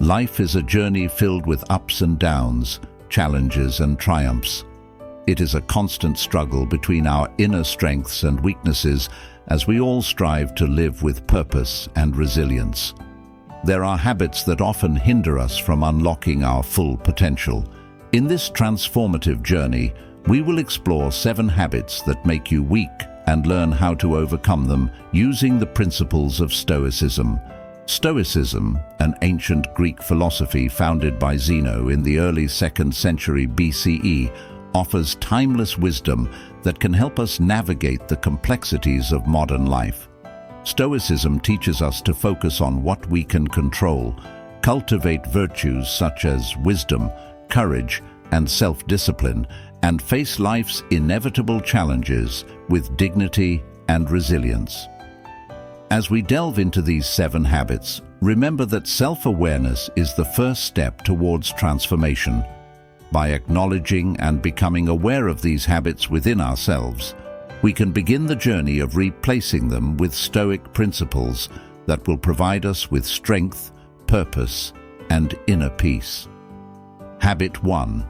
Life is a journey filled with ups and downs, challenges and triumphs. It is a constant struggle between our inner strengths and weaknesses as we all strive to live with purpose and resilience. There are habits that often hinder us from unlocking our full potential. In this transformative journey, we will explore 7 habits that make you weak and learn how to overcome them using the principles of Stoicism. Stoicism, an ancient Greek philosophy founded by Zeno in the early 2nd century BCE, offers timeless wisdom that can help us navigate the complexities of modern life. Stoicism teaches us to focus on what we can control, cultivate virtues such as wisdom, courage, and self-discipline, and face life's inevitable challenges with dignity and resilience. As we delve into these 7 habits, remember that self-awareness is the first step towards transformation. By acknowledging and becoming aware of these habits within ourselves, we can begin the journey of replacing them with Stoic principles that will provide us with strength, purpose, and inner peace. Habit 1.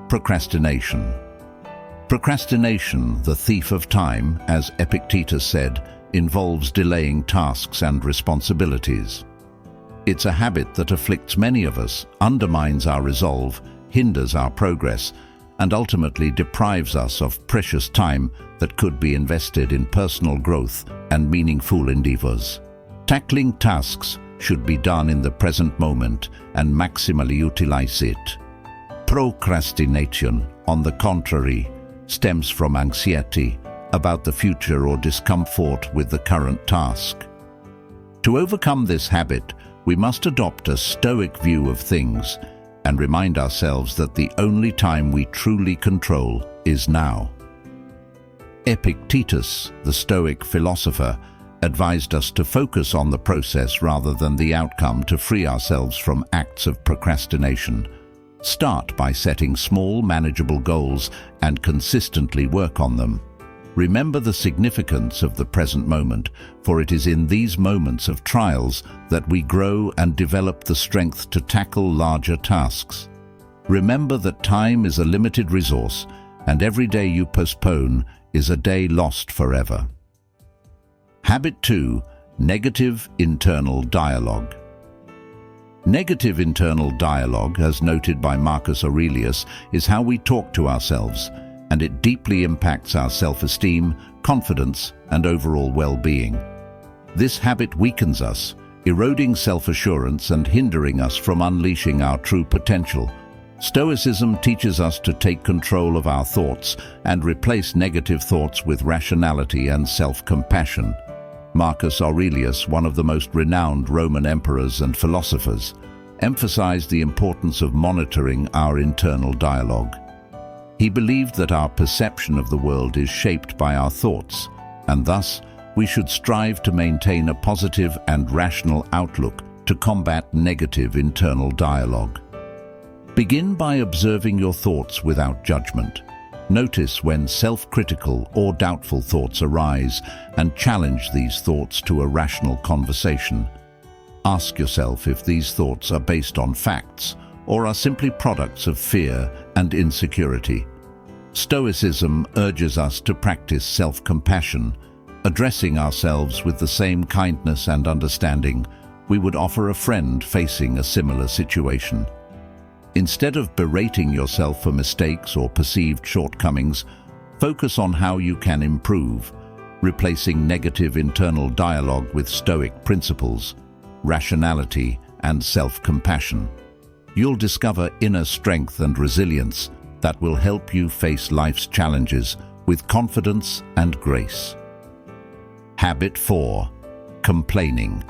Procrastination. Procrastination, the thief of time, as Epictetus said, involves delaying tasks and responsibilities. It's a habit that afflicts many of us, undermines our resolve, hinders our progress, and ultimately deprives us of precious time that could be invested in personal growth and meaningful endeavors. Tackling tasks should be done in the present moment and maximally utilize it. Procrastination, on the contrary, stems from anxiety about the future or discomfort with the current task. To overcome this habit, we must adopt a Stoic view of things and remind ourselves that the only time we truly control is now. Epictetus, the Stoic philosopher, advised us to focus on the process rather than the outcome to free ourselves from acts of procrastination. Start by setting small, manageable goals and consistently work on them. Remember the significance of the present moment, for it is in these moments of trials that we grow and develop the strength to tackle larger tasks. Remember that time is a limited resource, and every day you postpone is a day lost forever. Habit 2. Negative internal dialogue. Negative internal dialogue, as noted by Marcus Aurelius, is how we talk to ourselves, and it deeply impacts our self-esteem, confidence, and overall well-being. This habit weakens us, eroding self-assurance and hindering us from unleashing our true potential. Stoicism teaches us to take control of our thoughts and replace negative thoughts with rationality and self-compassion. Marcus Aurelius, one of the most renowned Roman emperors and philosophers, emphasized the importance of monitoring our internal dialogue. He believed that our perception of the world is shaped by our thoughts, and thus we should strive to maintain a positive and rational outlook to combat negative internal dialogue. Begin by observing your thoughts without judgment. Notice when self-critical or doubtful thoughts arise and challenge these thoughts to a rational conversation. Ask yourself if these thoughts are based on facts or are simply products of fear and insecurity. Stoicism urges us to practice self-compassion, addressing ourselves with the same kindness and understanding we would offer a friend facing a similar situation. Instead of berating yourself for mistakes or perceived shortcomings, focus on how you can improve, replacing negative internal dialogue with Stoic principles, rationality, and self-compassion. You'll discover inner strength and resilience that will help you face life's challenges with confidence and grace. Habit 4. Complaining.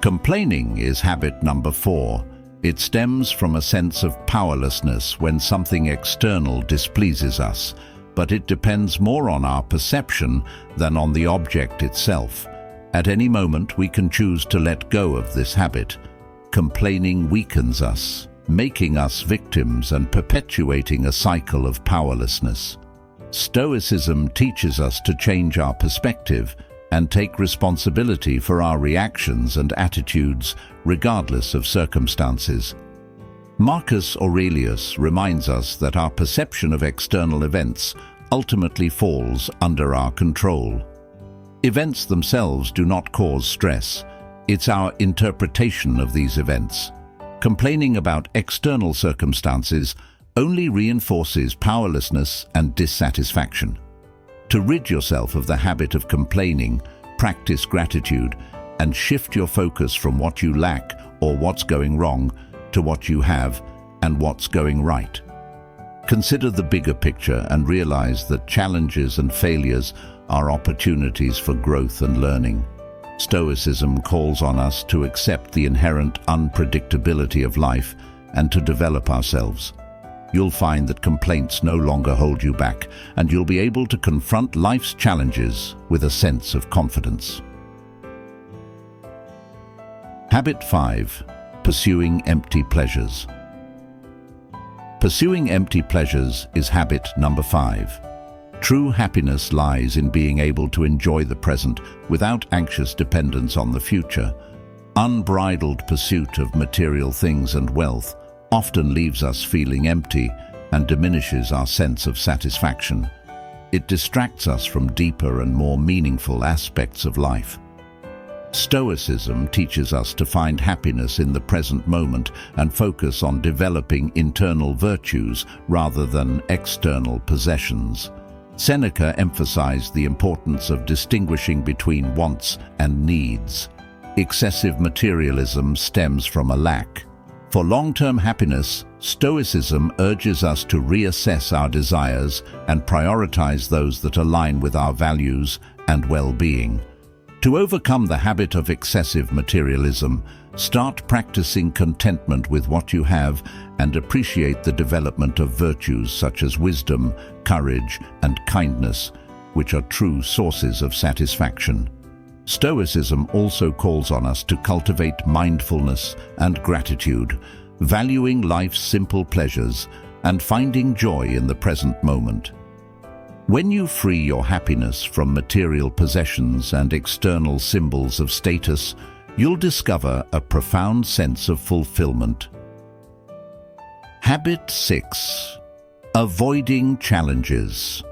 Complaining is habit number 4. It stems from a sense of powerlessness when something external displeases us, but it depends more on our perception than on the object itself. At any moment, we can choose to let go of this habit. Complaining weakens us, making us victims and perpetuating a cycle of powerlessness. Stoicism teaches us to change our perspective and take responsibility for our reactions and attitudes regardless of circumstances. Marcus Aurelius reminds us that our perception of external events ultimately falls under our control. Events themselves do not cause stress. It's our interpretation of these events. Complaining about external circumstances only reinforces powerlessness and dissatisfaction. To rid yourself of the habit of complaining, practice gratitude and shift your focus from what you lack or what's going wrong to what you have and what's going right. Consider the bigger picture and realize that challenges and failures are opportunities for growth and learning. Stoicism calls on us to accept the inherent unpredictability of life and to develop ourselves. You'll find that complaints no longer hold you back, and you'll be able to confront life's challenges with a sense of confidence. Habit 5. Pursuing empty pleasures. Pursuing empty pleasures is habit number 5. True happiness lies in being able to enjoy the present without anxious dependence on the future. Unbridled pursuit of material things and wealth often leaves us feeling empty and diminishes our sense of satisfaction. It distracts us from deeper and more meaningful aspects of life. Stoicism teaches us to find happiness in the present moment and focus on developing internal virtues rather than external possessions. Seneca emphasized the importance of distinguishing between wants and needs. Excessive materialism stems from a lack. For long-term happiness, Stoicism urges us to reassess our desires and prioritize those that align with our values and well-being. To overcome the habit of excessive materialism, start practicing contentment with what you have and appreciate the development of virtues such as wisdom, courage, and kindness, which are true sources of satisfaction. Stoicism also calls on us to cultivate mindfulness and gratitude, valuing life's simple pleasures and finding joy in the present moment. When you free your happiness from material possessions and external symbols of status, you'll discover a profound sense of fulfillment. Habit 6. Avoiding challenges.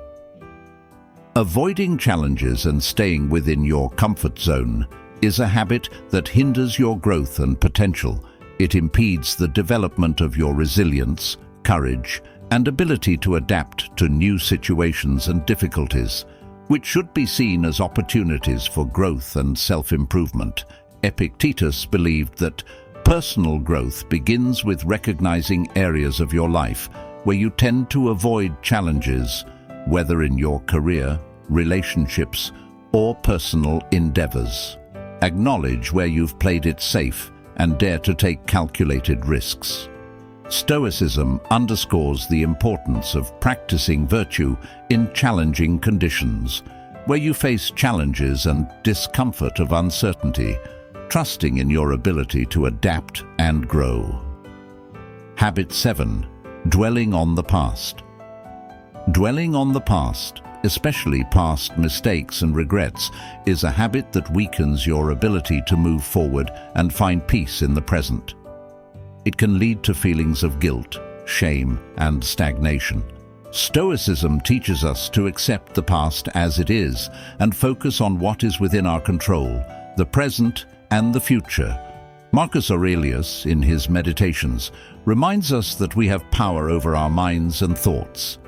Avoiding challenges and staying within your comfort zone is a habit that hinders your growth and potential. It impedes the development of your resilience, courage, and ability to adapt to new situations and difficulties, which should be seen as opportunities for growth and self-improvement. Epictetus believed that personal growth begins with recognizing areas of your life where you tend to avoid challenges, whether in your career, relationships, or personal endeavors. Acknowledge where you've played it safe and dare to take calculated risks. Stoicism underscores the importance of practicing virtue in challenging conditions, where you face challenges and discomfort of uncertainty, trusting in your ability to adapt and grow. Habit 7. Dwelling on the past. Dwelling on the past, especially past mistakes and regrets, is a habit that weakens your ability to move forward and find peace in the present. It can lead to feelings of guilt, shame, and stagnation. Stoicism teaches us to accept the past as it is and focus on what is within our control, the present and the future. Marcus Aurelius, in his Meditations, reminds us that we have power over our minds and thoughts,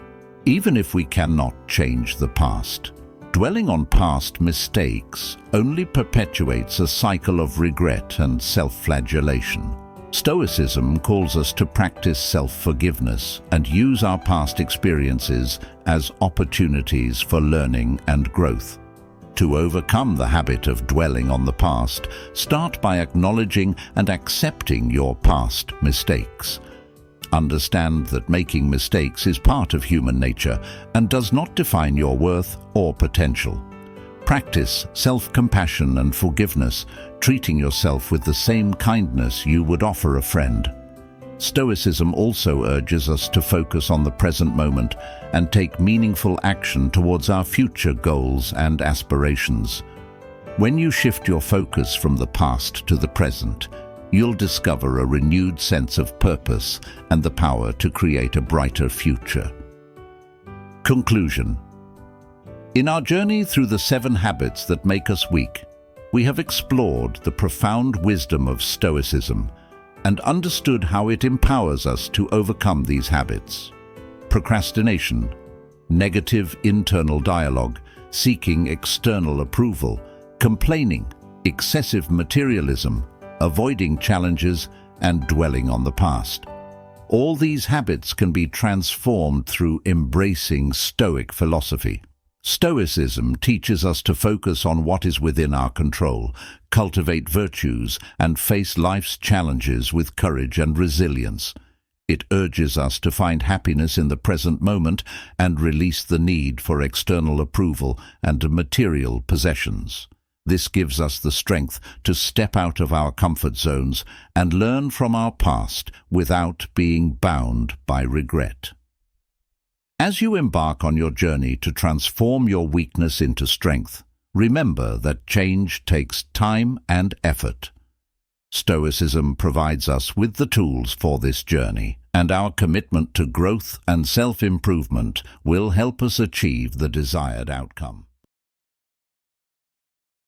even if we cannot change the past. Dwelling on past mistakes only perpetuates a cycle of regret and self-flagellation. Stoicism calls us to practice self-forgiveness and use our past experiences as opportunities for learning and growth. To overcome the habit of dwelling on the past, start by acknowledging and accepting your past mistakes. Understand that making mistakes is part of human nature and does not define your worth or potential. Practice self-compassion and forgiveness, treating yourself with the same kindness you would offer a friend. Stoicism also urges us to focus on the present moment and take meaningful action towards our future goals and aspirations. When you shift your focus from the past to the present, you'll discover a renewed sense of purpose and the power to create a brighter future. Conclusion. In our journey through the 7 habits that make us weak, we have explored the profound wisdom of Stoicism and understood how it empowers us to overcome these habits. Procrastination, negative internal dialogue, seeking external approval, complaining, excessive materialism, avoiding challenges, and dwelling on the past. All these habits can be transformed through embracing Stoic philosophy. Stoicism teaches us to focus on what is within our control, cultivate virtues, and face life's challenges with courage and resilience. It urges us to find happiness in the present moment and release the need for external approval and material possessions. This gives us the strength to step out of our comfort zones and learn from our past without being bound by regret. As you embark on your journey to transform your weakness into strength, remember that change takes time and effort. Stoicism provides us with the tools for this journey, and our commitment to growth and self-improvement will help us achieve the desired outcome.